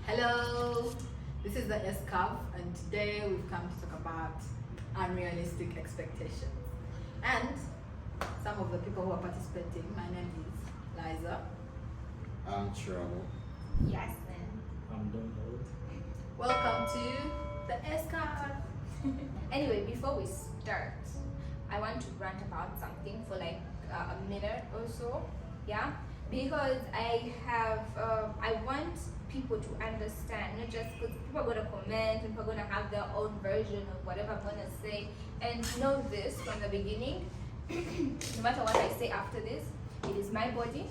Hello, this is the S-Curve, and today we've come to talk about unrealistic expectations. And some of the people who are participating, my name is Liza. I'm Trouble. Yes, ma'am. I'm Donald. Welcome to the S-Curve. Anyway, before we start, I want to rant about something for like a minute or so. Yeah, because I want people to understand, not just because people are going to comment and people are going to have their own version of whatever I'm going to say, and know this from the beginning. No matter what I say after this, it is my body,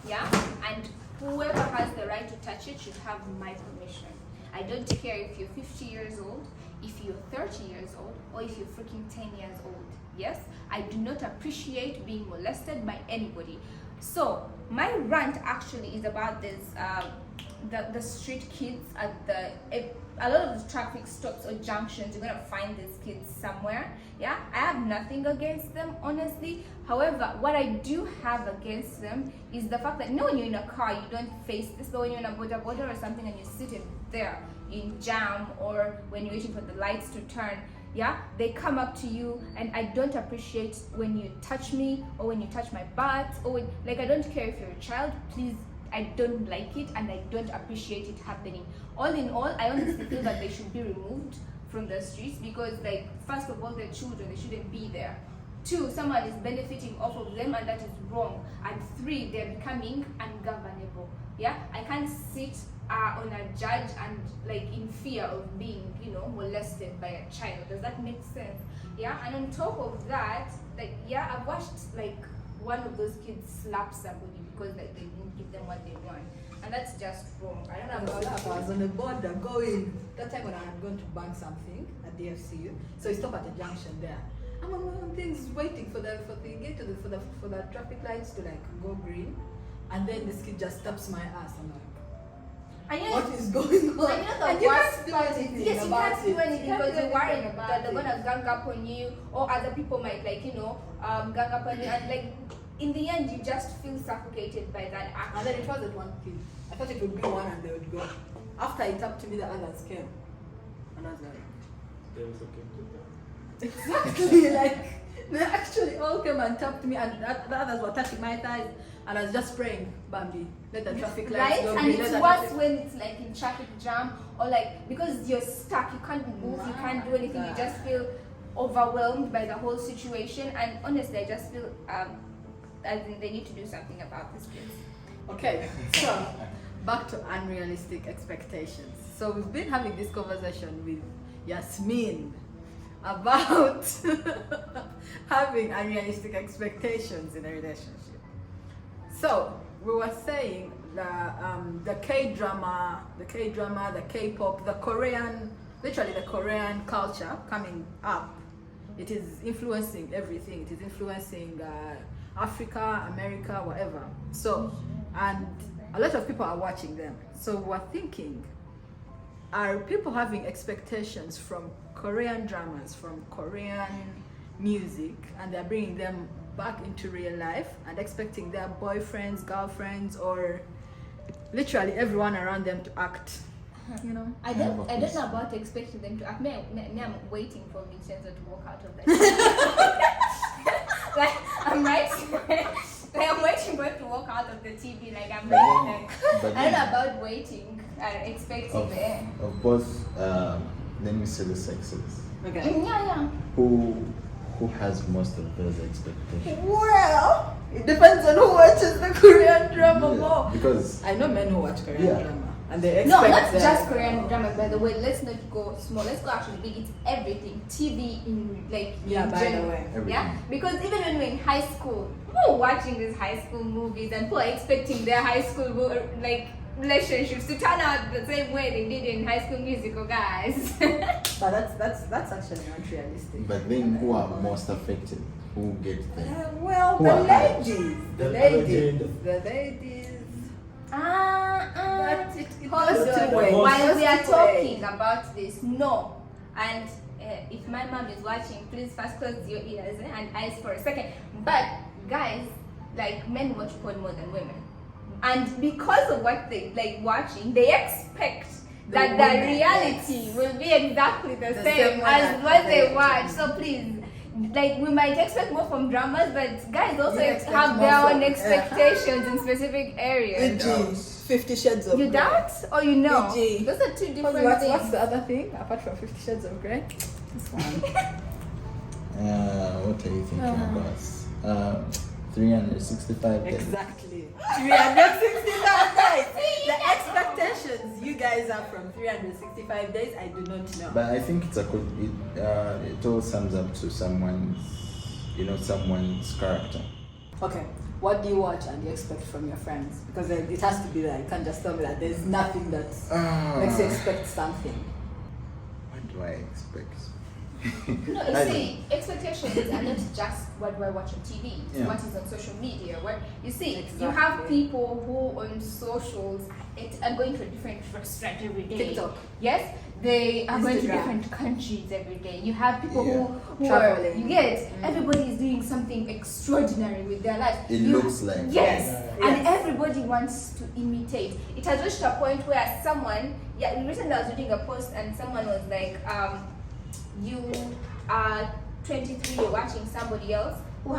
yeah, and whoever has the right to touch it should have my permission. I don't care if you're 50 years old, if you're 30 years old, or if you're freaking 10 years old. Yes, I do not appreciate being molested by anybody. So my rant actually is about this the street kids at a lot of the traffic stops or junctions. You're gonna find these kids somewhere. Yeah, I have nothing against them, honestly. However, what I do have against them is the fact that when you're in a car, you don't face this, but when you're in a border or something and you're sitting there in jam, or when you're waiting for the lights to turn, yeah, they come up to you, and I don't appreciate when you touch me or when you touch my butt, or when, like, I don't care if you're a child, please. I don't like it, and I don't appreciate it happening. All in all, I honestly feel that they should be removed from the streets, because, like, first of all, they're children, they shouldn't be there. 2, someone is benefiting off of them, and that is wrong. And 3, they're becoming ungovernable. Yeah, I can't sit on a judge and, like, in fear of being, molested by a child. Does that make sense? Yeah, and on top of that, like, yeah, I've watched, like, one of those kids slap somebody because, like, they didn't give them what they want, and that's just wrong. I don't know about I was on the border going, that time when I had gone to bank something at the FCU, so we stopped at the junction there. I'm on things waiting for the traffic lights to, like, go green, and then this kid just taps my ass. I'm like, what is going on? And you can't do anything. Yes, you can't do anything because you're worried about that they're gonna gang up on you, or other people might, like, gang up on you, and, like, in the end you just feel suffocated by that action. And then it wasn't one kid. I thought it would be one and they would go. After it tapped to me, the others came, and I was like, They also came to that. exactly, like, they actually all came and tapped me, and the others were touching my thighs, and I was just praying, Bambi, let the traffic lights Right, go and green, it's let the worse traffic- when it's like in traffic jam, or like because you're stuck, you can't move, you can't do anything, you just feel overwhelmed by the whole situation. And honestly, I just feel as in they need to do something about this place. Okay, so back to unrealistic expectations. So we've been having this conversation with Yasmin about having unrealistic expectations in a relationship. So we were saying the K-drama, the K-pop, the Korean, literally the Korean culture coming up, it is influencing everything. It is influencing Africa, America, whatever. So, and a lot of people are watching them. So we're thinking, are people having expectations from Korean dramas, from Korean music, and they're bringing them back into real life and expecting their boyfriends, girlfriends, or literally everyone around them to act? I don't know about expecting them to act. Me, I'm waiting for Vincenzo to walk out of that. Like, I'm right. Like, I'm waiting for him to walk out of the TV. Like, I'm ready. Like, I don't know about waiting and expecting them. Of both, let me say the sexes. Okay. Yeah. Who has most of those expectations? Well, it depends on who watches the Korean drama more. Because I know men who watch Korean Yeah. drama, and they expect No, not their- just Korean drama, by the way. Let's not go small. Let's go actually big. It's everything. TV in, like, Yeah, in by the general. way. Everything. Yeah, because even when we're in high school, we were watching these high school movies, and people are expecting their high school like relationships to turn out the same way they did in High School Musical, guys. But that's actually not realistic. But then who are most affected? Who get the Well, Who the are ladies, The ladies. But it Hold goes two on. ways. While we are Goes two ways. talking about this, no. And if my mom is watching, please first close your ears and eyes for a second. But guys, like, men watch porn more than women. and because of what they like watching, they expect that the women, reality yes. will be exactly the The same same one as that what they they watch. do. So please, like we might expect more from dramas, but guys also You expect have more their from- own expectations in specific areas. E.g. 50 Shades of You Grey. doubt or you know? E.g. Those are two different What's things. the other thing apart from 50 Shades of Grey? This one. What are you thinking about? 365 days. Exactly. 365 days. The expectations you guys have from 365 days, I do not know. But I think it's a good. It all sums up to someone's character. Okay, what do you watch and you expect from your friends? Because it has to be there. You can't just tell me that there's nothing that makes you expect something. What do I expect? No, I you see, expectations are not just what do I watch on TV, it's Yeah. what is on social media. What you see, you Exactly. have people who on socials are going to a different restaurant every day. TikTok. Yes, they are going to Instagram. different countries every day. You have people Yeah. who are, Traveling. you get, everybody is doing something extraordinary with their life. It You- looks like. Yes, Yeah. and Yes. everybody wants to imitate. It has reached a point where someone, recently I was reading a post and someone was like, you are 23, you're watching somebody else who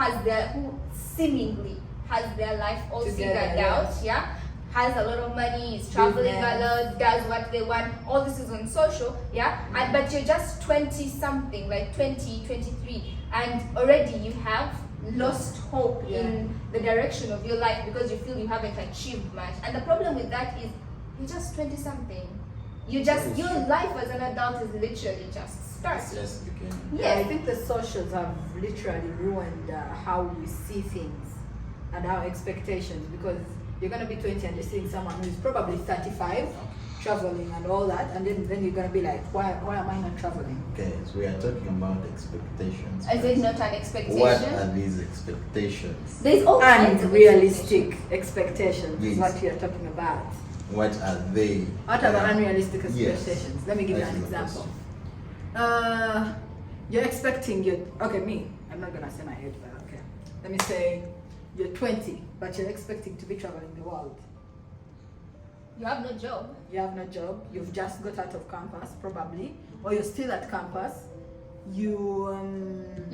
seemingly has their life all Together, figured out, yeah, has a lot of money, is traveling a lot, does what they want, all this is on social, yeah, and but you're just 20 something, like 20, 23, and already you have lost hope Yeah. in the direction of your life because you feel you haven't achieved much. And the problem with that is you're just 20 something. Your life as an adult is literally just It's starting. just beginning. Yeah, I Yes. think the socials have literally ruined how we see things and our expectations, because you're going to be 20 and you're seeing someone who's probably 35 traveling and all that, and then you're going to be like, why am I not traveling? Okay, so we are talking about expectations. Is it not an What expectation? are these expectations? There's all kinds of Unrealistic expectations is Yes. what we are talking about. What are they? What are the unrealistic Yes. expectations? Let me give you That an is the example. You're expecting I'm not gonna say my age, but okay. Let me say you're 20, but you're expecting to be traveling the world. You have no job. You have no job, you've just got out of campus probably, or you're still at campus. You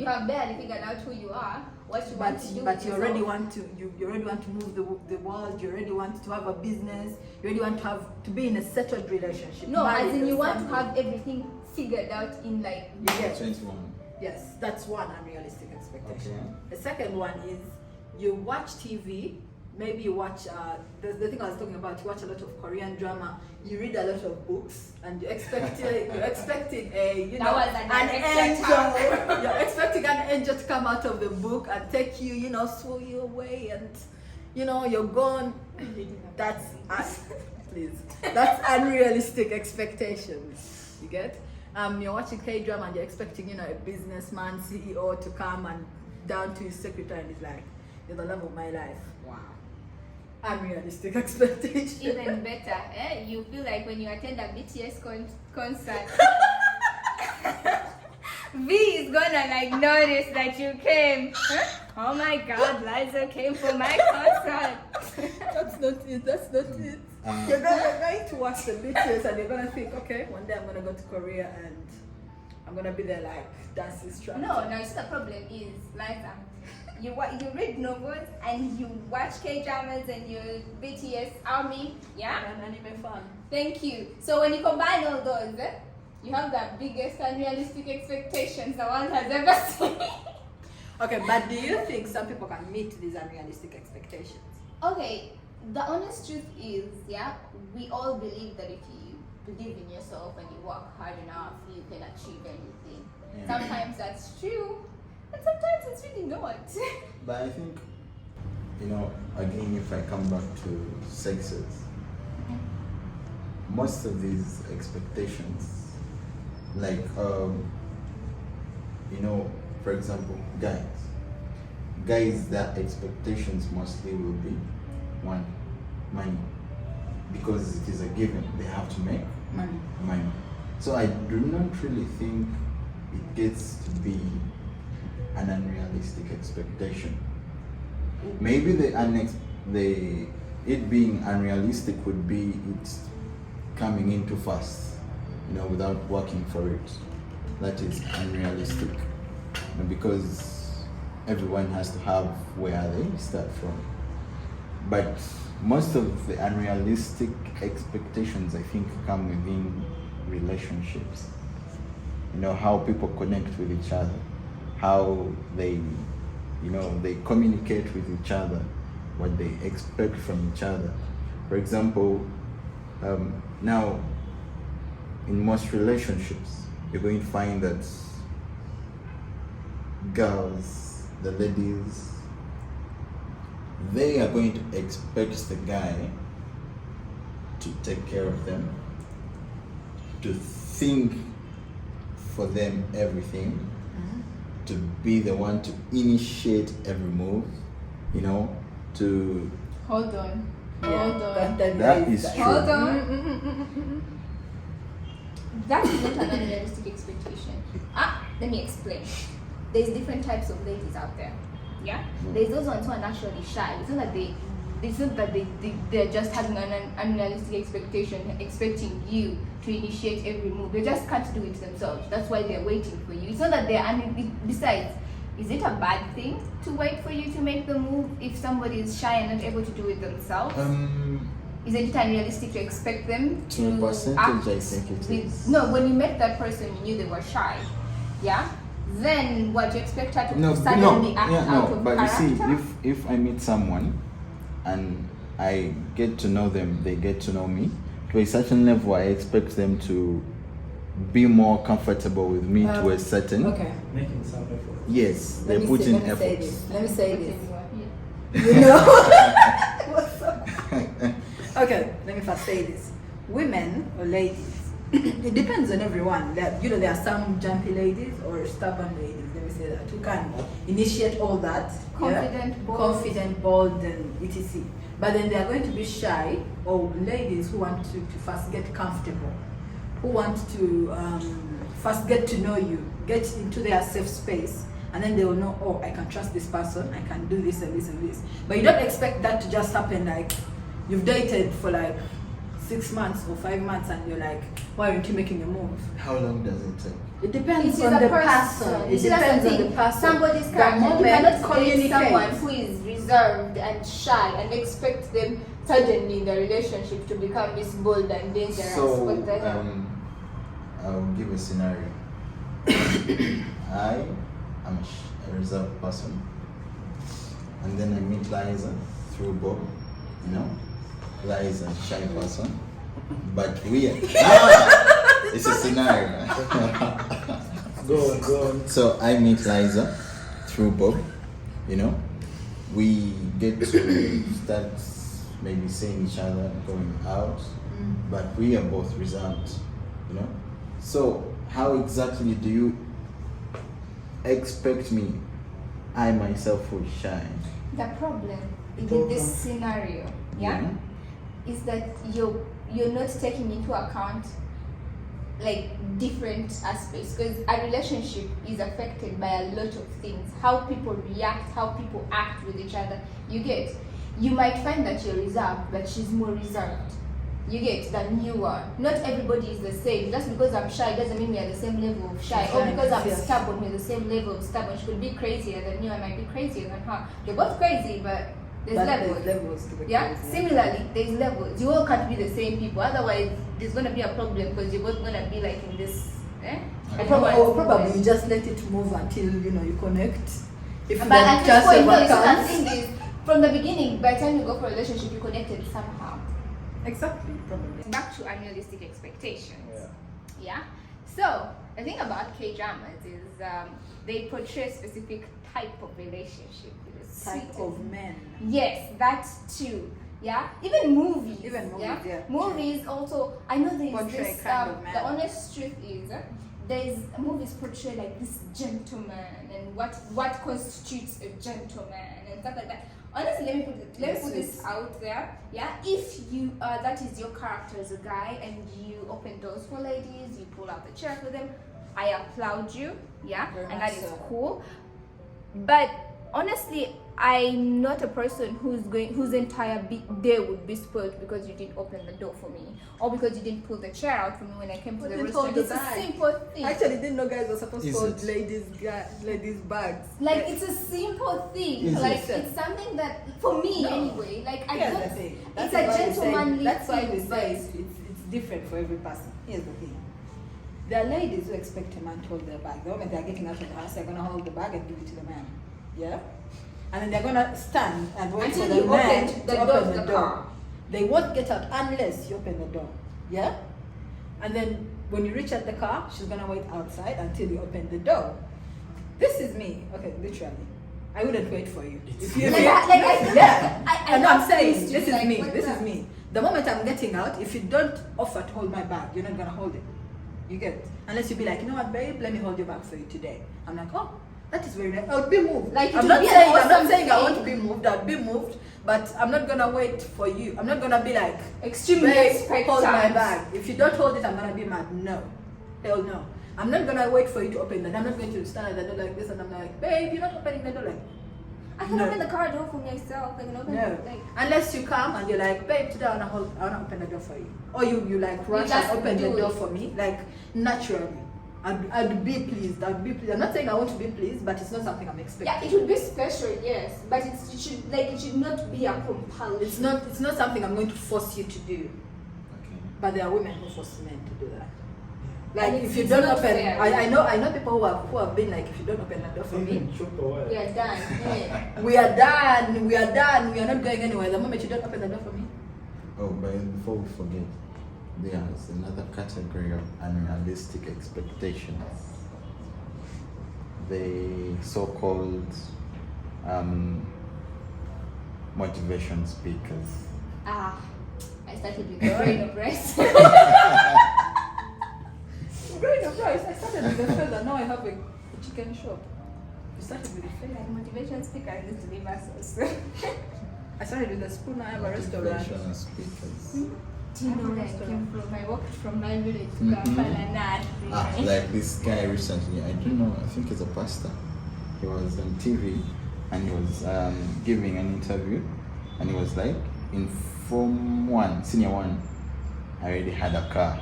have barely figured out who you are, what you want to do. but with you already yourself. want to you already want to move the world. You already want to have a business. You already want to be in a settled relationship. No, as married in or you want to something. have everything figured out in like. You get 21. Yes, that's one unrealistic expectation. Okay. The second one is you watch TV. Maybe you watch the thing I was talking about. You watch a lot of Korean drama. You read a lot of books, and you're expecting an angel. You're expecting an angel to come out of the book and take you, swow you away, and you're gone. That's please. That's unrealistic expectations. You get? You're watching K-drama and you're expecting, a businessman, CEO to come and down to his secretary and he's like, you're the love of my life. Wow. Unrealistic expectations. Even better, you feel like when you attend a BTS concert, V is gonna like notice that you came. Huh? Oh my God, Liza came for my concert. That's not it. That's not it. You're going to watch the BTS and you're gonna think, okay, one day I'm gonna go to Korea and I'm gonna be there like dance instructor. No, you see the problem is Liza. You read novels and you watch K-dramas and you BTS army, yeah? I'm an anime fan. Thank you. So when you combine all those, you have the biggest unrealistic expectations the world has ever seen. Okay, but do you think some people can meet these unrealistic expectations? Okay, the honest truth is, we all believe that if you believe in yourself and you work hard enough, you can achieve anything. Yeah. Sometimes that's true, and sometimes it's really not. But I think, again, if I come back to sexes, most of these expectations, like, for example, guys, their expectations mostly will be one, money, because it is a given, they have to make money. So I do not really think it gets to be an unrealistic expectation. Maybe the it being unrealistic would be it's coming in too fast, without working for it. That is unrealistic, because everyone has to have where they start from. But most of the unrealistic expectations, I think, come within relationships. How people connect with each other, how they communicate with each other, what they expect from each other. For example, now in most relationships, you're going to find that girls, the ladies, they are going to expect the guy to take care of them, to think for them everything, to be the one to initiate every move, to... Hold on. That is true. Hold on. That is not an unrealistic expectation. Let me explain. There's different types of ladies out there. Yeah? There's those ones who are naturally shy. It's not that they're just having an unrealistic expectation, expecting you to initiate every move. They just can't do it themselves. That's why they're waiting for you. It's not that besides, is it a bad thing to wait for you to make the move if somebody is shy and not able to do it themselves? Isn't it unrealistic to expect them to a percentage, act I think it is. No, when you met that person, you knew they were shy. Yeah? Then what, you expect her to suddenly act out of but character? you see, if I meet someone and I get to know them, they get to know me, to a certain level, I expect them to be more comfortable with me to a certain... Okay. Making some effort. Yes, they're putting Let effort. me say this. Yeah. What's up? Okay, let me first say this. Women or ladies, it depends on everyone. There are some jumpy ladies or stubborn ladies, let me say that, who can initiate all that. Confident, bold, and etc. But then they are going to be shy, or ladies who want to first get comfortable, who want to first get to know you, get into their safe space, and then they will know, oh, I can trust this person, I can do this and this and this. But you don't expect that to just happen like you've dated for like 6 months or 5 months and you're like, why aren't you making a move? How long does it take? It depends It on is the a person. It depends on the person. Somebody's The character. You moment cannot date communicate. someone who is reserved and shy and expect them suddenly in the relationship to become this bold and dangerous. So, What the hell? I'll give a scenario. I am a reserved person, and then I meet Liza through Bob. Liza, shy person, but we are. It's a scenario. Go on. So I meet Liza through Bob. We get to start maybe seeing each other, going out, but we are both reserved. So how exactly do you expect me, I myself, who is shy? The problem in this scenario, is that you're not taking into account like different aspects, because a relationship is affected by a lot of things. How people react, how people act with each other. You might find that you're reserved, but she's more reserved. Than you are. Not everybody is the same. Just because I'm shy doesn't mean we are the same level of shy. Or because I'm stubborn, we're the same level of stubborn. She could be crazier than you, I might be crazier than her. They're both crazy, but there's levels to the crazy. Similarly, there's levels. You all can't be the same people. Otherwise, there's going to be a problem, because you're both going to be like in this... Probably you just let it move until you connect. But at this point, the thing is, from the beginning, by the time you go for a relationship, you connected somehow. Exactly, probably. Back to unrealistic expectations. Yeah. So the thing about K-dramas is they portray a specific type of relationship. Type of men. Yes, that too. Yeah. Even movies. Yeah. Movies also. I know there's Portray this. kind of man. The honest truth is, there's movies portray like this gentleman and what constitutes a gentleman and stuff like that. Honestly, let me put this out there. Yeah, if you that is your character as a guy and you open doors for ladies, you pull out the chair for them, I applaud you. Yeah, and that is cool. But honestly, I'm not a person whose entire day would be spoiled because you didn't open the door for me or because you didn't pull the chair out for me when I came to the restaurant. It's a simple thing. I actually didn't know guys were supposed to Is hold it? ladies' bags. Like it's a simple thing. Is Like it? it's something that for me No. anyway. Like I Here's don't. the thing. It's That a is why we say- gentlemanly That's why we thing, say but- it's different for every person. Here's the thing. There are ladies who expect a man to hold their bag. The moment they're getting out of the house, they're gonna hold the bag and give it to the man. Yeah? And then they're gonna stand and wait Until for the you man open the to door open of the the door. car. They won't get out unless you open the door. Yeah? And then when you reach at the car, she's gonna wait outside until you open the door. This is me. Okay, literally. I wouldn't wait for you. If you Like, yeah. I know I'm have saying things to this be is like, me. what's This that? is me. The moment I'm getting out, if you don't offer to hold my bag, you're not gonna hold it. You get it? Unless you be like, you know what, babe, let me hold your bag for you today. I'm like, oh, that is very nice. I'll be moved. Like, it I'm would not be an saying I'm awesome not saying I thing. want to be moved. I'll be moved, but I'm not gonna wait for you. I'm not gonna be like, Extremely babe, expectant. hold my bag. If you don't hold it, I'm gonna be mad. No, hell no. I'm not gonna wait for you to open it. I'm not going to stand at the door like this and I'm like, babe, you're not opening the door like. I can No. open the car door for myself. I can open No, it, like. unless you come and you're like, babe, today I wanna open the door for you, or you like rush just and open the do door it. for me, like naturally. I'd be pleased. I'd be pleased. I'm not saying I want to be pleased, but it's not something I'm expecting. Yeah, it would be special, yes, but it should not be a compulsion. It's not something I'm going to force you to do. Okay. But there are women who force men to do that. And Like it's- if you it's don't not open, fair. I know people who have been like, if you don't open the door for me, We are done. Yeah. we are done. We are not going anywhere. The moment you don't open the door for me. Oh, but before we forget, there's another category of unrealistic expectations. The so-called motivation speakers. Ah, I started with the brain of rice. Growing up rice, I started with the feather. Now I have a chicken shop. You started with the feather. Like motivation speaker needs to leave us. I started with the spoon. I have a restaurant. Motivation speakers. Do you know where I came from? I walked from my village to Mhm. Kampala. Like this guy recently, I don't know, I think he's a pastor. He was on TV and he was giving an interview and he was like, in Form 1, Senior 1, I already had a car.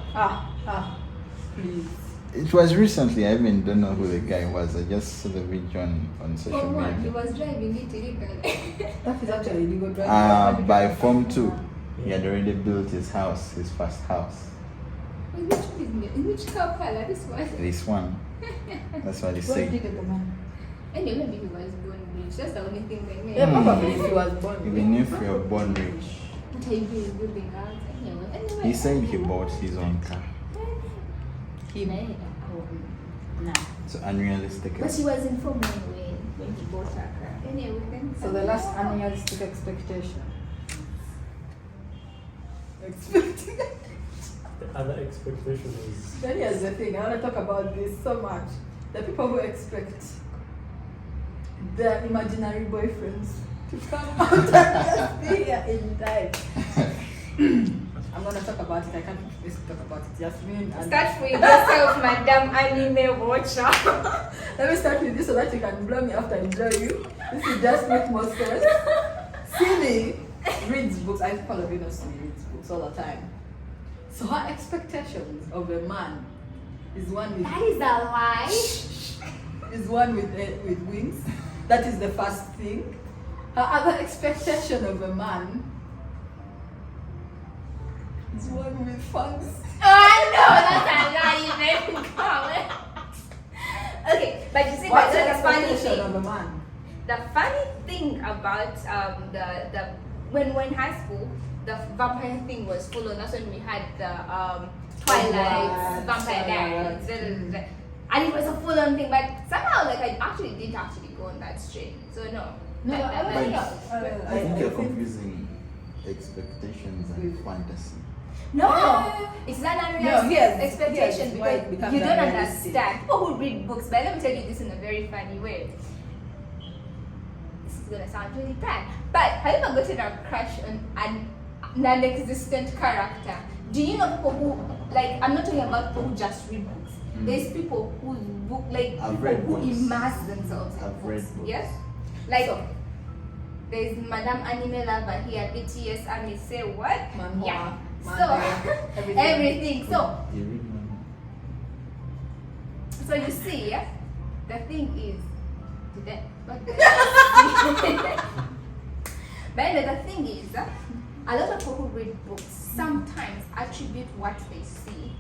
Please. It was recently, I even don't know who the guy was. I just saw the video on social For one, he media. was driving it illegally. That is actually illegal driving. By Form 2, he had already built his house, his first house. In which business? In which Kampala? This one. This one. That's what he Where said. did you get the money? Anyway, maybe he was born rich. That's the only thing they made. Yeah, probably if he was born. Even if you're born rich. What are you doing building house? Anyway. He said he bought his own car. He made. No. So unrealistic. But she was informed when he bought her car. Anyway, then. So the last unrealistic expectation. Expecting. The other expectation is Then here's the thing. I want to talk about this so much. The people who expect their imaginary boyfriends to come out and just be here in time. I'm gonna talk about it. I can't just talk about it. Jasmine and Start with yourself, Madam Anime Watcher. let me start with this so that you can blow me after I enjoy you. This is just make more sense. Silly reads books. I think all of you know Silly reads books all the time. So her expectations of a man is one with That is a lie. is one with wings. That is the first thing. Her other expectation of a man is one with fangs. I know that's a lie. You made me comment. Okay, but you see, What's but the the funny expectation thing. of a man? The funny thing about the when high school the vampire thing was full on. That's when we had the Twilight, Vampire Diaries, and it was a full on thing. But somehow, like I actually didn't go on that straight. So no. No, I think you're confusing expectations and fantasy. No, it's not unrealistic yes, expectation yes, why it because becomes you don't unrealistic. understand. People who read books, but let me tell you this in a very funny way. This is gonna sound really bad, but have you ever gotten a crush on an non-existent character? Do you know people who, like, I'm not talking about people who just read books. There's people who book, like I've people read who books. immerse themselves in I've books. read books. Yes. Like, So- there's Madame Anime Lover here, BTS Army, say what? Manhwa, Yeah. manga, So, everything. So, You read manga? so you see, yeah? The thing is, but anyway, the thing is, a lot of people who read books sometimes attribute what they see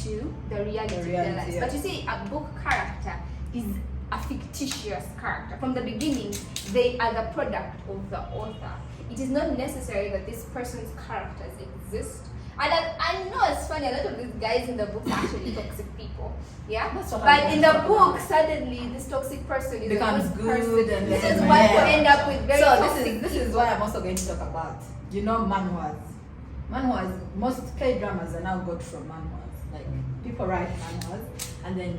to the reality of their lives. yeah. But you see, a book character is a fictitious character. From the beginning, they are the product of the author. It is not necessary that this person's characters exist. And I know it's funny, a lot of these guys in the books are actually toxic people. Yeah? That's what But I'm in the talking book, about. suddenly this toxic person is Becomes a good good person. and This then- is why you Yeah. end up with very So toxic this is what I'm also going to talk about. You know, manhwas. Manhwas, most K-dramas are now got from manhwas. Like, people write manhwas, and then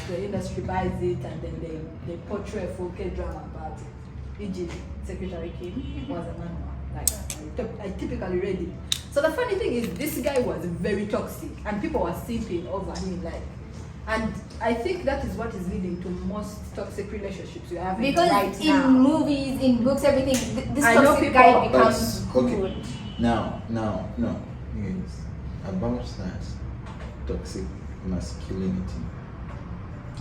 the industry buys it, and then they portray a full K-drama about it. E.g., Secretary Kim was a manhwa. Like, I typically read it. So the funny thing is, this guy was very toxic, and people were simping over him, like. And I think that is what is leading to most toxic relationships you have because right in now. movies, in books, everything, this I know toxic people- guy becomes But, okay. good. No. Yes. About that toxic masculinity.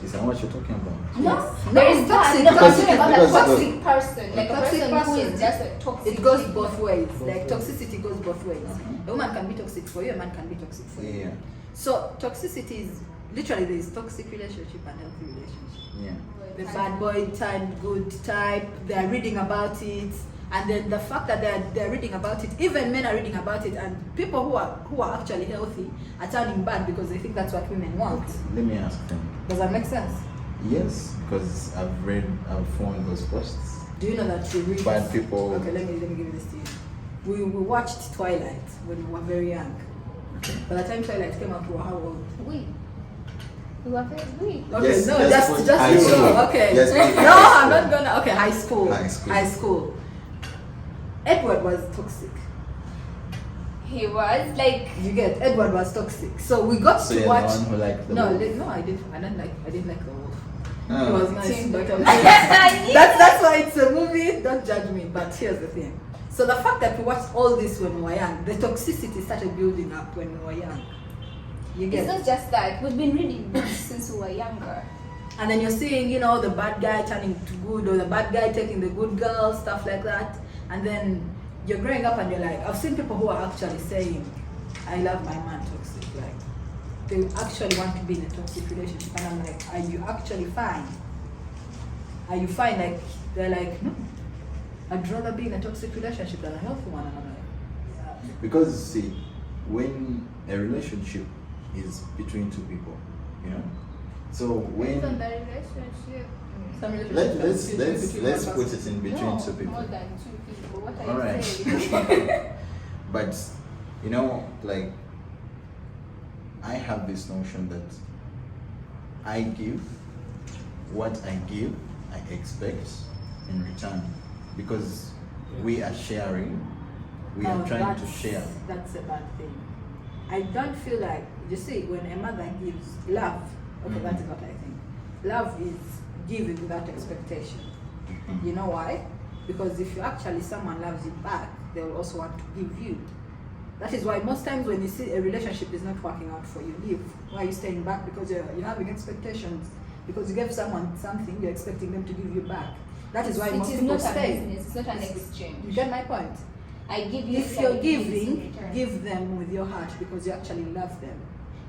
Is that what you're talking about? No, Yes. there is Toxic, that. No, I'm because- talking about a because- toxic person, like a toxic person who person. is just a toxic. It goes people. both ways. Both Like ways. toxicity goes both ways. Uh-huh. A woman can be toxic for you, a man can be toxic for you. Yeah. So toxicity is literally there is toxic relationship and healthy relationship. Yeah. The bad boy type, good type, they are reading about it, and then the fact that they're reading about it, even men are reading about it, and people who are actually healthy are turning bad because they think that's what women want. Let me ask them. Does that make sense? Yes, because I've found those posts. Do you know that we read Bad people. Okay, let me give you this to you. We watched Twilight when we were very young. By the time Twilight came out, we were how old? We were very weak. Okay, Yes, no, let's just put just high you school. know, okay. Let's put No, high I'm not school. gonna. Okay, high school. High school. High school. Edward was toxic. He was like, You get Edward was toxic. So we got So to you're watch. the one who liked the No, wolf. no, I didn't like the wolf. Oh. It was nice, Team but Button. that's why it's a movie. Don't judge me. But here's the thing. So the fact that we watched all this when we were young, the toxicity started building up when we were young. You it's get. not just that. We've been reading books since we were younger. And then you're seeing, you know, the bad guy turning to good, or the bad guy taking the good girl, stuff like that. And then you're growing up and you're like, I've seen people who are actually saying, I love my man toxic. Like, they actually want to be in a toxic relationship. And I'm like, are you actually fine? Are you fine? Like, they're like, no, I'd rather be in a toxic relationship than a healthy one. And I'm like, yeah. Because see, when a relationship is between two people, you know, so when Based on the relationship. Some relationships let's between put one it in between No, two people. more than two people. What are All you right. saying? But you know, like, I have this notion that I give what I give, I expect in return, because we are sharing, we No, are trying to that's- share. That's a bad thing. I don't feel like, you see, when a mother gives love, okay, Mhm. that is what I think. Love is giving without expectation. Mhm. You know why? Because if you actually someone loves you back, they will also want to give you. That is why most times when you see a relationship is not working out for you, leave. Why are you staying back? Because you're having expectations. Because you gave someone something, you're expecting them to give you back. That is why It most is people not a stay. business. It's not an You exchange. get my point? I give you. If you're something in giving, return. give them with your heart because you actually love them.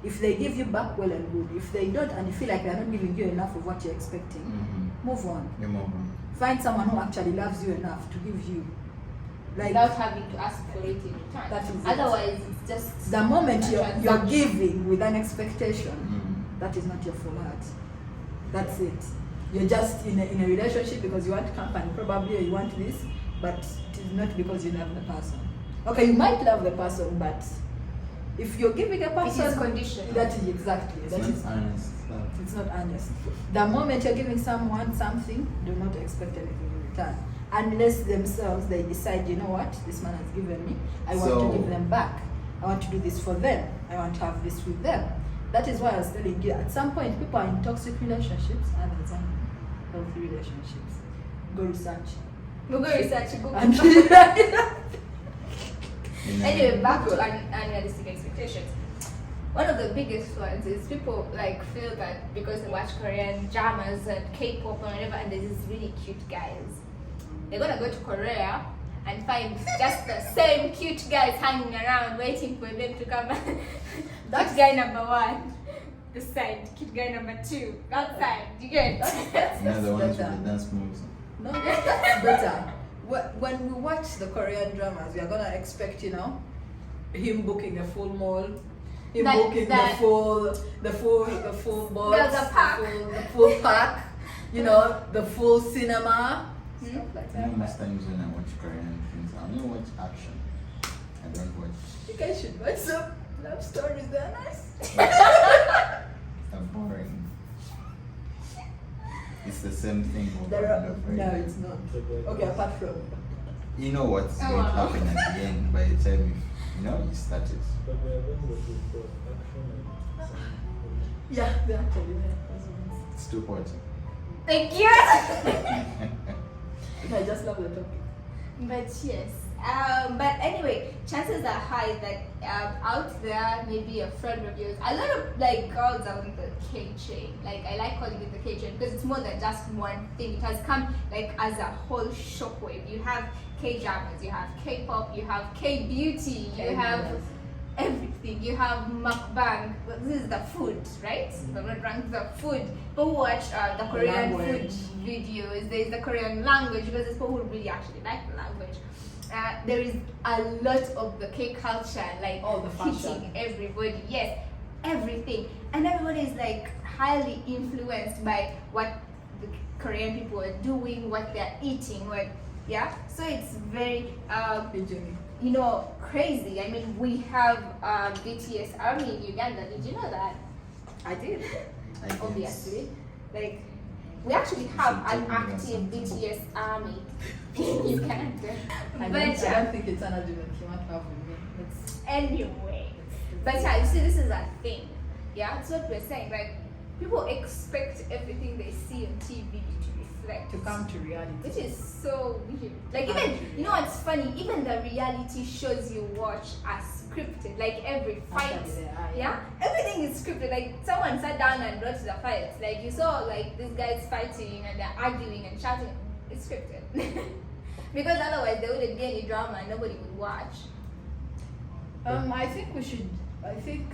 If they give you back, well and good. If they don't and you feel like they're not giving you enough of what you're expecting, Mhm. move on. You move on. Find someone who actually loves you enough to give you. Like, without having to ask for it in return. That is it. Otherwise, it's just the moment a you're transaction. giving with an expectation, Mhm. that is not your full heart. That's it. You're just in a relationship because you want company, probably, or you want this, but it is not because you love the person. Okay, you might love the person, but if you're giving a It person, is conditional. that is exactly, It's that not is, honest. it's not honest. The moment you're giving someone something, do not expect anything in return. Unless themselves, they decide, you know what, this man has given me, I want So- to give them back. I want to do this for them. I want to have this with them. That is why I was telling you, at some point, people are in toxic relationships and others are in healthy relationships. Go research. We'll go research. Go And Anyway, back to unrealistic expectations. One of the biggest ones is people like feel that because they watch Korean dramas and K-pop or whatever, and there's these really cute guys, they're gonna go to Korea and find just the same cute guys hanging around waiting for them to come. That's guy number 1, this side. Cute guy number 2, that side. You get? Yeah, the ones with better. the dance moves. No, that's better. When we watch the Korean dramas, we are gonna expect, you know, him booking a full mall, him booking the full bus, the park. the full park, you know, the full cinema, stuff like You know, that. most times when I watch Korean things, I only watch action. I don't watch. You guys should watch some love stories. They're nice. They're boring. It's the same thing over There and are, over no, again. it's not. Okay, apart from You know what's Oh, going to wow. happen at the end by the time you know you started. But there are those that do both action and some. yeah, they actually there. It's too hot. Thank you. I just love the topic. But yes, but anyway, chances are high that out there, maybe a friend of yours, a lot of like girls are on the K chain. Like I like calling it the K chain because it's more than just one thing. It has come like as a whole shockwave. You have K dramas, you have K-pop, you have K beauty, you have everything. You have mukbang. This is the food, right? The rank the food. People watch the Korean language. food videos. There's the Korean language because there's people who really actually like the language. There is a lot of the K culture, like Oh, the fashion. hitting everybody. Yes, everything, and everybody is like highly influenced by what the Korean people are doing, what they're eating, what So it's very you know, crazy. I mean, we have BTS army in Uganda. Did you know that? I did. I guess. Obviously, like we actually have an active BTS army in Uganda. I don't think it's an argument you want to have with me. It's Anyway, but yeah, you see, this is a thing. Yeah, that's what we're saying. Like, people expect everything they see on TV to reflect, to come to reality. which is so weird. Like, even, you know what's funny? Even the reality shows you watch are scripted. Like, every fight. Actually, they are, Yeah, everything is scripted. Like, someone sat down and wrote the fight. Like, you saw, like, these guys fighting and they're arguing and shouting. It's scripted. Because otherwise, there wouldn't be any drama and nobody would watch. I think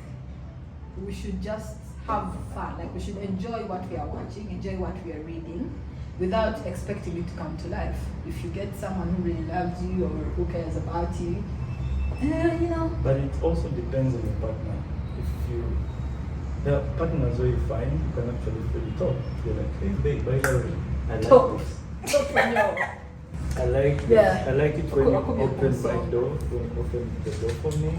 we should just have fun. Like we should enjoy what we are watching, enjoy what we are reading, without expecting it to come to life. If you get someone who really loves you or who cares about you, you know. But it also depends on your partner. If you, there are partners where you find you can actually freely talk. You're like, hey babe, by the way, I like Talk. this. I Yeah. like it when you Could be a open my song. door, when you open the door for me.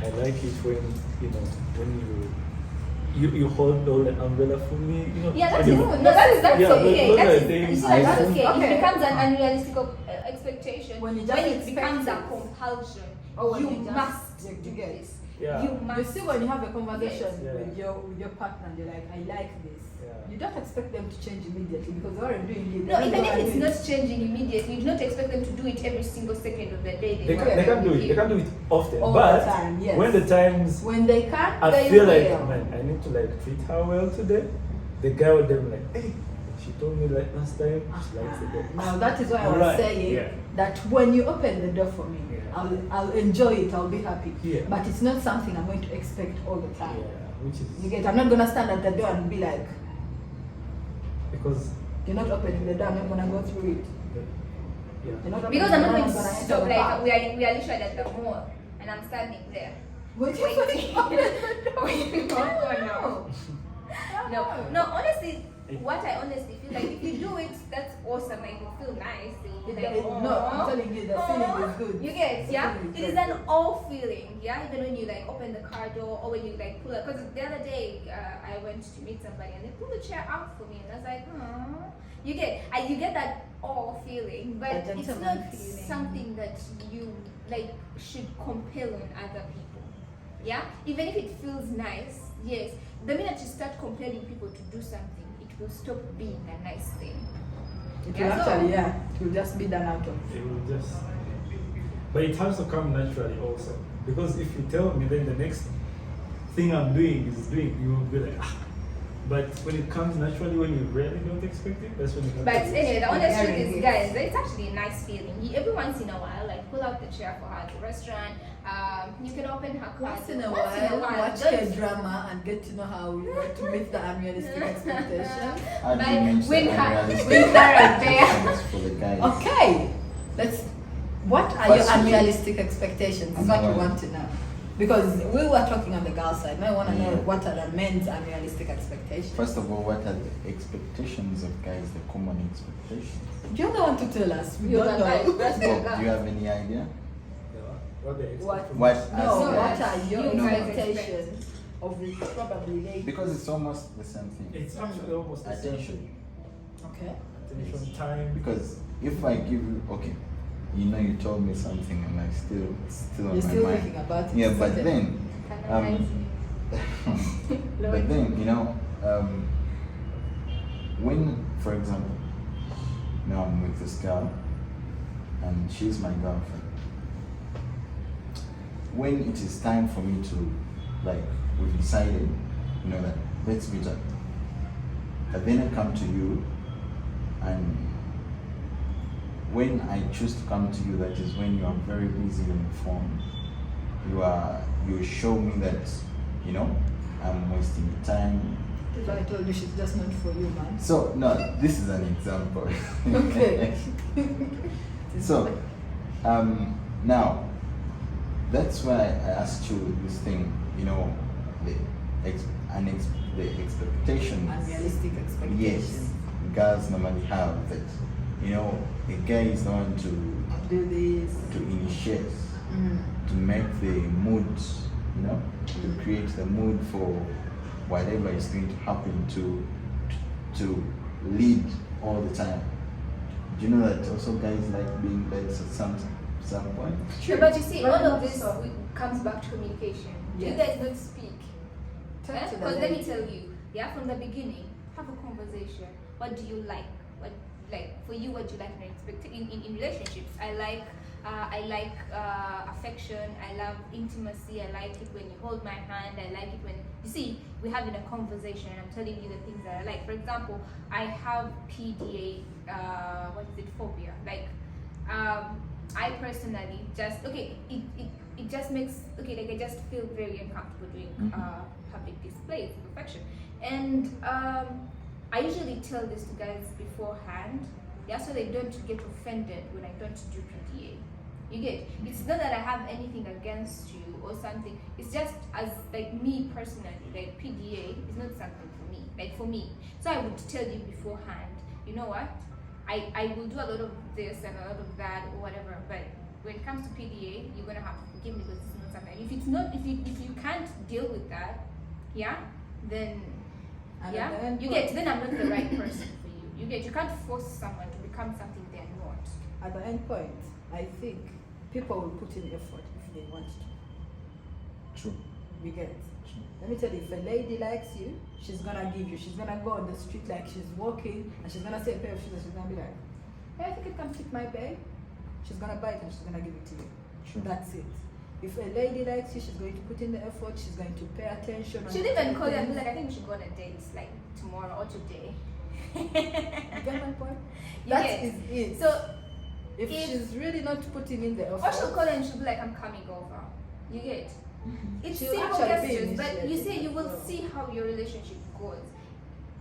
I like it when, you know, when you hold all the umbrella for me, you know. Yeah, that's anyway. good. No, that's Yeah, but okay. those That's, are you things see, I that's think- okay. Okay. It becomes an unrealistic expectation When you just it expect becomes a it. compulsion. Oh, when you you just- must you do get- this. Yeah. You You must. see, when you have a conversation Yes. with your partner, and you're like, I like this. Yeah. You don't expect them to change immediately because they're already doing it. No, even if it's not changing immediately, you do not expect them to do it every single second of the day. They work can't do with it. you. They can't do it often. All but the time, yes. when the times When they can, I they feel will. like, man, I need to like treat her well today. The guy would then be like, hey, she told me like last time she likes it. Now that is why I was Right, saying yeah. that when you open the door for me, Yeah. I'll enjoy it. I'll be happy. Yeah. But it's not something I'm going to expect all the time. Yeah, which is You get? I'm not gonna stand at the door and be like, because you're not opening the door. I'm not gonna go through it. yeah. You're not Because opening I'm the not door, going to enter stop. the Like park. we are literally at the mall, and I'm standing there. Waiting Wait. for you to open the door. Waiting for you. No, No. no. Honestly, what I honestly feel like, if you do it, that's awesome. Like you feel nice. It- Like, it- no, I'm "Aw, telling you, the aw." feeling is good. You get, The yeah. feeling is It is very an good. all feeling, yeah. Even when you like open the car door or when you like pull up. Because the other day I went to meet somebody and they pulled the chair out for me, and I was like, "Huh." You get that all feeling, but A it's gentleman not feeling. something that you like should compel on other people. Yeah, even if it feels nice, yes. The minute you start compelling people to do something, it will stop being a nice thing. It will actually, it will just be done out of. It will just. But it has to come naturally also. Because if you tell me, then the next thing I'm doing is doing, you will be like, ah. But when it comes naturally, when you really don't expect it, that's when it happens. But anyway, the honest truth is, guys, it's actually a nice feeling. Every once in a while, like pull out the chair for her at the restaurant. You can open her closet. Once in a while, watch a drama and get to know how we want to meet the unrealistic expectations. How do you meet the win her unrealistic right there. expectations for the guys? Okay, what are your unrealistic expectations? Is what we want to know. Because we were talking on the girl side. Now I want to know what are the men's unrealistic expectations. First of all, what are the expectations of guys, the common expectations? Do you want to tell us? We You don't are right. know. That's Bob, the do you have any idea? What they expect What? from What? us. No, As what guys? are your You guys expectations of probably ladies? Because it's almost the same thing. It's actually almost the same Attention. thing. Okay. Attention, time. Because if I give you, okay, you know, you told me something and I still on You're my still mind. thinking about it. Yeah, It's but okay. then, but then, you know, when, for example, now I'm with this girl and she's my girlfriend. When it is time for me to, like, we've decided, you know, that let's meet up. But then I come to you, and when I choose to come to you, that is when you are very busy on the phone. You show me that, you know, I'm wasting your time. That's why I told you she's just not for you, man. So no, this is an example. Okay. So, now, that's why I asked you this thing, you know, the expectations. Unrealistic expectations. Yes, girls normally have that, you know, a guy is the one to Do this. to initiate, to make the mood, you know, to create the mood for whatever is going to happen, to lead all the time. Do you know that also guys like being led at some point? True, but you see, Very all of much this so. comes back to communication. Yes. You guys don't speak. Talk to the Because let me lady. tell you, from the beginning, have a conversation. What do you like? What, like, for you, what do you like in relationships? I like affection. I love intimacy. I like it when you hold my hand. I like it when you see we're having a conversation and I'm telling you the things that I like. For example, I have PDA. Phobia? Like, I personally just it just makes like I just feel very uncomfortable doing public displays of affection, and I usually tell this to guys beforehand, so they don't get offended when I don't do PDA. You get? It's not that I have anything against you or something. It's just as like me personally, like PDA is not something for me. Like for me, so I would tell you beforehand. You know what? I will do a lot of this and a lot of that or whatever, but when it comes to PDA, you're gonna have to forgive me because it's not something. If it's not, if you can't deal with that, then you get. Then I'm not the right person for you. You get. You can't force someone to become something they're not. At the end point, I think people will put in effort if they want to. True. You get it? Let me tell you, if a lady likes you, she's gonna give you. She's gonna go on the street like she's walking, and she's gonna see a pair of shoes, and she's gonna be like, "Hey, I think it can fit my bag." She's gonna buy it and she's gonna give it to you. True. That's it. If a lady likes you, she's going to put in the effort. She's going to pay attention. She'll even call you and be like, "I think we should go on a date, like tomorrow or today." You get my point? You That get. is it. So if she's really not putting in the effort, or she'll call you and she'll be like, "I'm coming over." You get. It's She'll simple actually be gestures, but you initiative say you will as well. see how your relationship goes.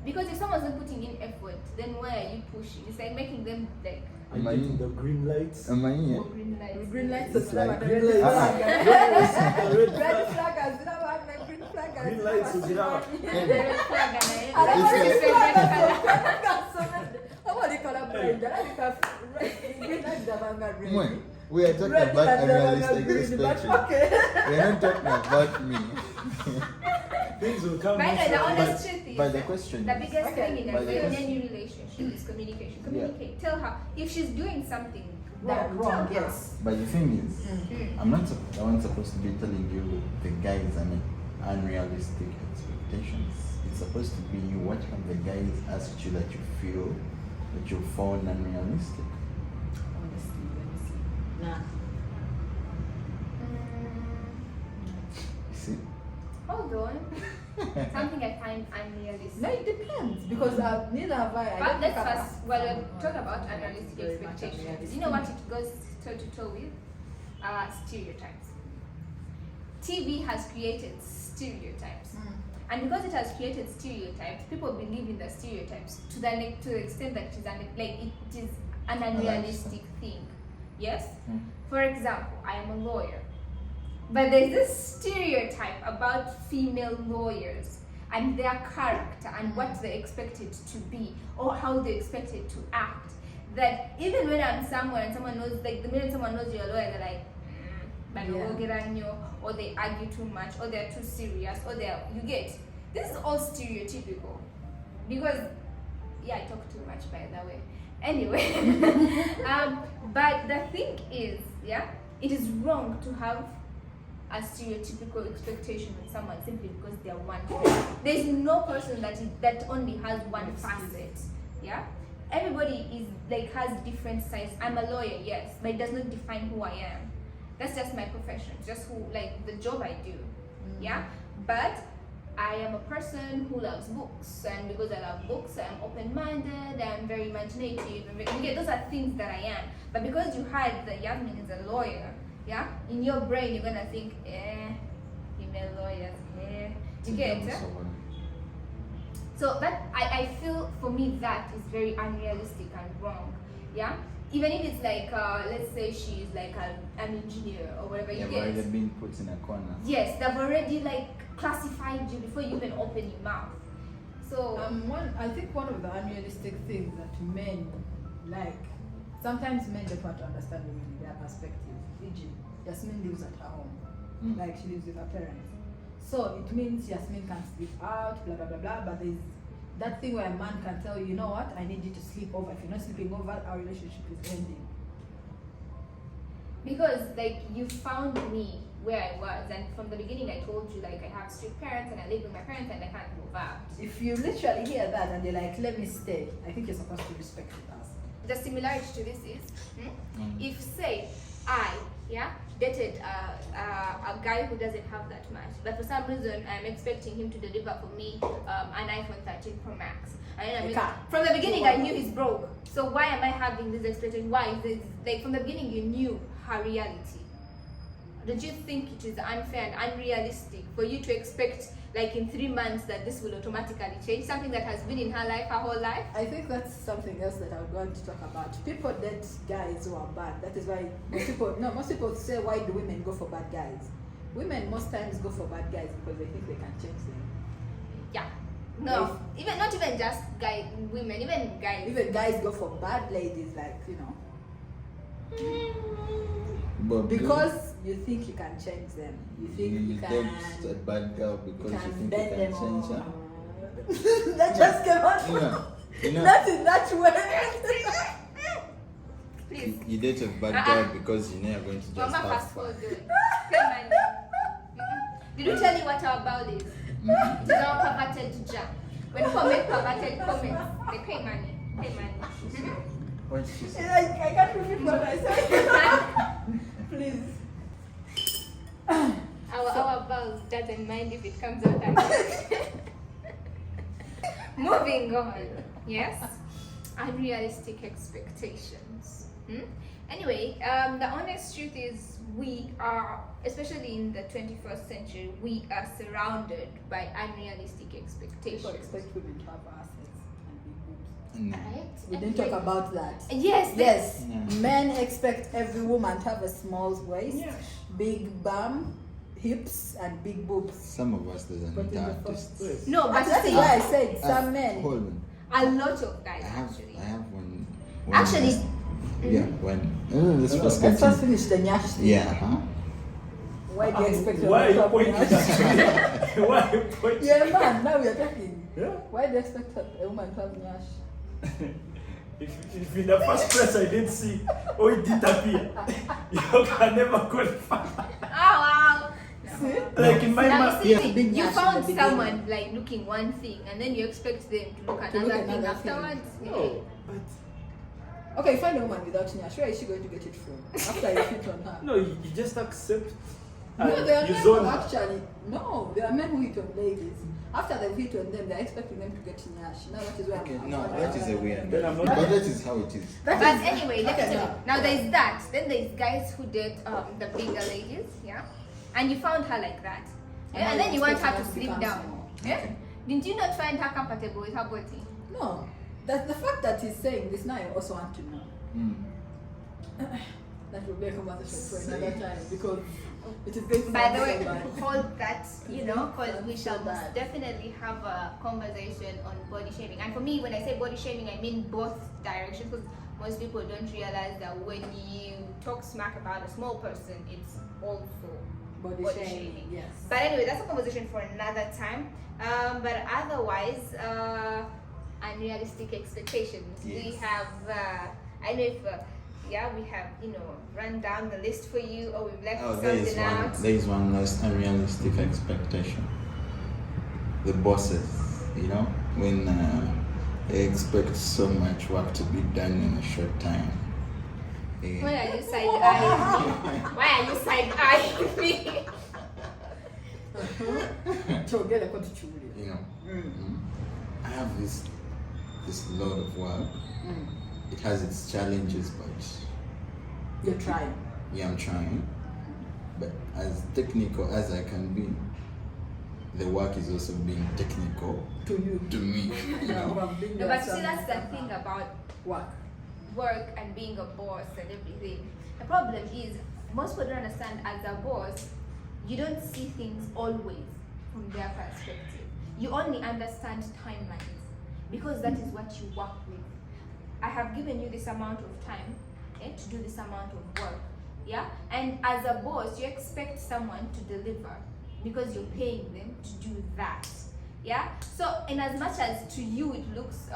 Because if someone's not putting in effort, then why are you pushing? It's like making them like Are you getting the green lights? Am I here? green lights. green lights It's is like like green red lights. flag. Red Red flaggers, you know what? Like green flaggers. Green lights is enough. The red flag and I don't It's know like- if it's red color. How about the color blend? I like the green lights that are not red. Wait, we are talking Red about lights that are not unrealistic green, but expectations. okay. We are not talking about me. Things will come Right, the naturally. honest truth is But the question the is, biggest Okay. thing in But the in question- any relationship is communication. Communicate. Tell her if she's doing something That wrong. wrong, Tell her. yes. but the thing is, Mm. I'm not the one supposed to be telling you the guys unrealistic expectations. It's supposed to be what have the guys asked you that you feel that you found unrealistic? Honestly, let me see. Nah. You see? Hold on. Something I find unrealistic. No, it depends because neither have I. I But don't let's think I've first, asked well, someone talk about that is unrealistic very much expectations. unrealistic. You know what it goes toe to toe with? Stereotypes. TV has created stereotypes. And because it has created stereotypes, people believe in the stereotypes to the extent that it is an unrealistic thing. Yes? For example, I am a lawyer. But there's this stereotype about female lawyers and their character and what they're expected to be or how they're expected to act. That even when I'm somewhere and someone knows, like the minute someone knows you're a lawyer, they're like, or they argue too much, or they're too serious, or you get. This is all stereotypical. Because, I talk too much by the way. Anyway, but the thing is, it is wrong to have a stereotypical expectation on someone simply because they're one thing. There's no person that only has one facet. Everybody has different sides. I'm a lawyer, yes, but it does not define who I am. That's just my profession, just the job I do. But I am a person who loves books, and because I love books, I'm open-minded, I'm very imaginative. Those are things that I am. But because you had the Yasmin is a lawyer, in your brain you're gonna think, female lawyers, you get it? So that I feel for me that is very unrealistic and wrong. Even if it's let's say she's an engineer or whatever, you You've get already been put in a corner. Yes, they've already classified you before you even open your mouth. So I think one of the unrealistic things that men sometimes men don't want to understand women, their perspective. E.g., Yasmin lives at her home, she lives with her parents. So it means Yasmin can sleep out, blah blah blah blah. But there's that thing where a man can tell you, you know what, I need you to sleep over. If you're not sleeping over, our relationship is ending. Because you found me where I was, and from the beginning I told you I have strict parents and I live with my parents and I can't move out. If you literally hear that and you're like, let me stay, I think you're supposed to respect us. The similarity to this is, if say I dated a guy who doesn't have that much, but for some reason I'm expecting him to deliver for me an iPhone 13 Pro Max. From the beginning I knew he's broke. So why am I having this expectation? Why is this from the beginning you knew her reality? Don't you think it is unfair and unrealistic for you to expect in 3 months that this will automatically change? Something that has been in her life her whole life? I think that's something else that I'm going to talk about. People date guys who are bad. That is why most people say, why do women go for bad guys? Women most times go for bad guys because they think they can change them. No, not even just women, even guys. Even guys go for bad ladies, because you think you can change them. You think you can date a bad girl because you think you bend can them change her. That just came out. Not in that way. Please. You date a bad girl because you know you're going to just Mama have fast fun. forward. Pay money. Did we tell you what our about is? It's our perverted jam. When people make perverted comments, they pay money. Pay money. What did she say? I can't repeat what I said. Please. Our boss doesn't mind if it comes out again. Moving on. Yes? Unrealistic expectations. Anyway, the honest truth is we are, especially in the 21st century, we are surrounded by unrealistic expectations. People expect women to have assets and big boobs. No. Right? We didn't talk about that. Yes. Yeah. Men expect every woman to have a small waist, Yes. big bum, hips, and big boobs. Some of us doesn't But in the have first this. place. No, but That's see, why I said some men. Hold on. a lot of guys I have actually. one. Actually, Yeah, when. Let's first Let's first continue. finish the nyash thing. Yeah, huh? Why do you expect Why are you to have pointing nyash? at me? Why are you pointing? You're a man, now we are talking. Yeah. Why do you expect a woman to have nyash? If in the first place I didn't see or it didn't appear, you can never qualify. oh wow. See? Like in my Now mind. you Yeah, see, big you nyash found in the beginning. someone looking one thing and then you expect them to look To look another thing another thing. afterwards. No, but Okay, you find a woman without nyash. Where is she going to get it from? After you hit on her. No, you just accept. No, there are you men zone who her. actually. No, there are men who hit on ladies. After they hit on them, they're expecting them to get nyash. Now that is where Okay, I'm no, that is a weird. Then I'm not- But that is how it is. That But is- anyway, let me okay, tell you. Now there's that. Then there's guys who date the bigger ladies, yeah? And you found her like that. Yeah? And then you want her to sleep down. Yeah? Didn't you not find her comfortable with her body? No, that's the fact that he's saying this. Now I also want to know. That will be a conversation for another time because it is going to By the sound way, so bad. hold that, because we shall So bad. definitely have a conversation on body shaming. And for me, when I say body shaming, I mean both directions, because most people don't realize that when you talk smack about a small person, it's also Body body shaming, shaming. yes. But anyway, that's a conversation for another time. But otherwise, unrealistic expectations. We Yes. have, I know if, we have, run down the list for you, or we've left Oh, there is something one. out. There is one last unrealistic expectation. The bosses, when they expect so much work to be done in a short time. Why are you side eyeing? Why are you side eyeing me? Chogele kwa tuchuli. I have this load of work. It has its challenges, but You're trying. yeah, I'm trying. But as technical as I can be, the work is also being technical To you. to me. No, but see, that's the thing about Work. work and being a boss and everything. The problem is, most people don't understand, as a boss, you don't see things always from their perspective. You only understand timelines, because that is what you work with. I have given you this amount of time to do this amount of work, yeah? And as a boss, you expect someone to deliver because you're paying them to do that, yeah? So in as much as to you it looks,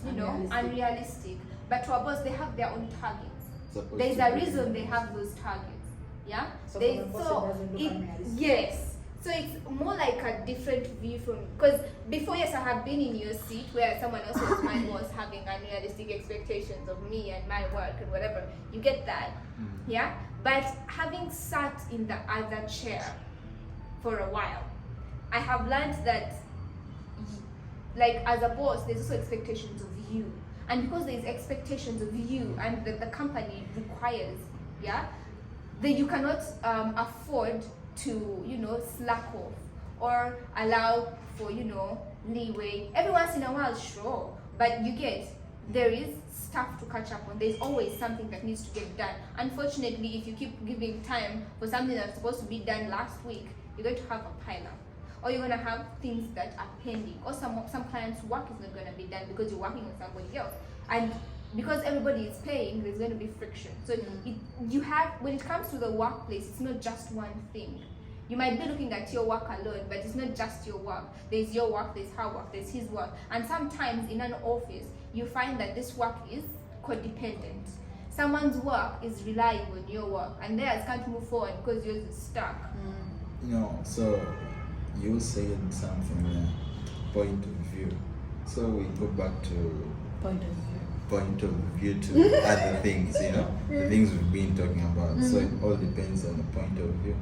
unrealistic, but to a boss, they have their own targets. Supposed There's to a be- reason they have those targets, yeah? So They- for the boss, it doesn't look unrealistic. yes. So it's more like a different view from, because before, yes, I have been in your seat where someone else was my boss having unrealistic expectations of me and my work and whatever. You get that, yeah? But having sat in the other chair for a while, I have learned that, like, as a boss, there's also expectations of you. And because there's expectations of you and that the company requires, yeah, then you cannot afford to, slack off or allow for, leeway. Every once in a while, sure, but you get, there is stuff to catch up on. There's always something that needs to get done. Unfortunately, if you keep giving time for something that's supposed to be done last week, you're going to have a pile up. Or you're going to have things that are pending. Or some clients' work is not going to be done because you're working with somebody else. And because everybody is paying, there's going to be friction. So when it comes to the workplace, it's not just one thing. You might be looking at your work alone, but it's not just your work. There's your work, there's her work, there's his work. And sometimes in an office, you find that this work is codependent. Someone's work is relying on your work, and theirs can't move forward because yours is stuck. So you said something there, point of view. So we go back to Point of view. point of view to other things, the things we've been talking about. So it all depends on the point of view.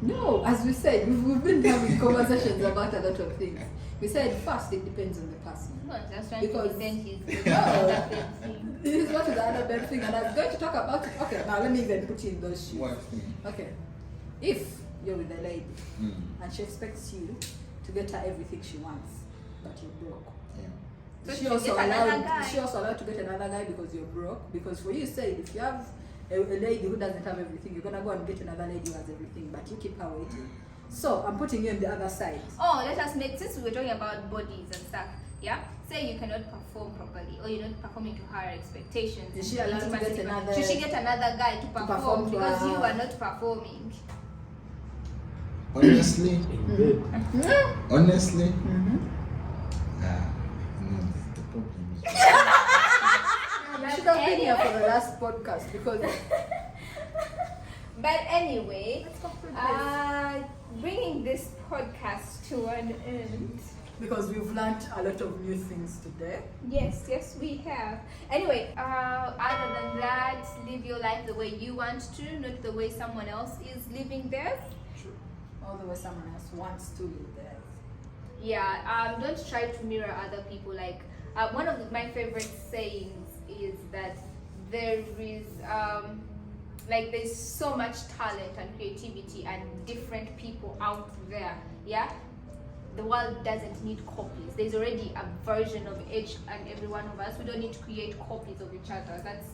No, as we said, we've been having conversations about a lot of things. We said first it depends on the person. No, just trying Because- to defend his No, this is what is the other bad thing, and I was going to talk about it. Okay, now let me even put you in those shoes. What? Okay, if you're with a lady Mm. and she expects you to get her everything she wants, but you're broke. Yeah. So Is she she also get another allowed? guy. Is she also allowed to get another guy because you're broke? Because for you said if you have a lady who doesn't have everything, you're gonna go and get another lady who has everything, but you keep her waiting. So I'm putting you on the other side. Oh, let us make, since we were talking about bodies and stuff, yeah? Say you cannot perform properly, or you're not performing to her expectations. Is she allowed to Intimacy, get another- should she get another guy to perform, perform to because her? you are not performing? Honestly, In bed. honestly, Mm-hmm. the problem is. You should have been here for the last podcast because But anyway, let's conclude this. bringing this podcast to an end. because we've learned a lot of new things today. Yes, yes, we have. Anyway, other than that, live your life the way you want to, not the way someone else is living theirs. Or the way someone else wants to live there. Yeah, don't try to mirror other people. Like, one of my favorite sayings is that there is, like, there's so much talent and creativity and different people out there. Yeah, the world doesn't need copies. There's already a version of each and every one of us. We don't need to create copies of each other. That's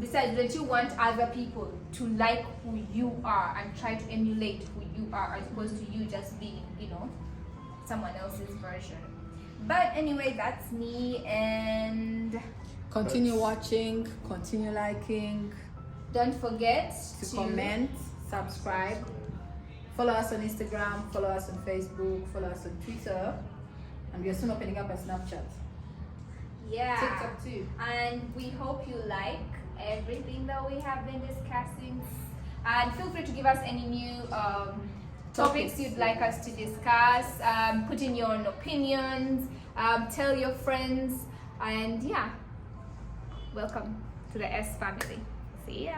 besides, don't you want other people to like who you are and try to emulate who you are, as opposed to you just being, you know, someone else's version. But anyway, that's me, and Continue watching, continue liking, don't forget to comment, subscribe, follow us on Instagram, follow us on Facebook, follow us on Twitter, and we are soon opening up a Snapchat. Yeah, TikTok too. and we hope you like everything that we have been discussing, and feel free to give us any new topics you'd like us to discuss. Put in your own opinions, tell your friends, and yeah, welcome to the S family. See ya.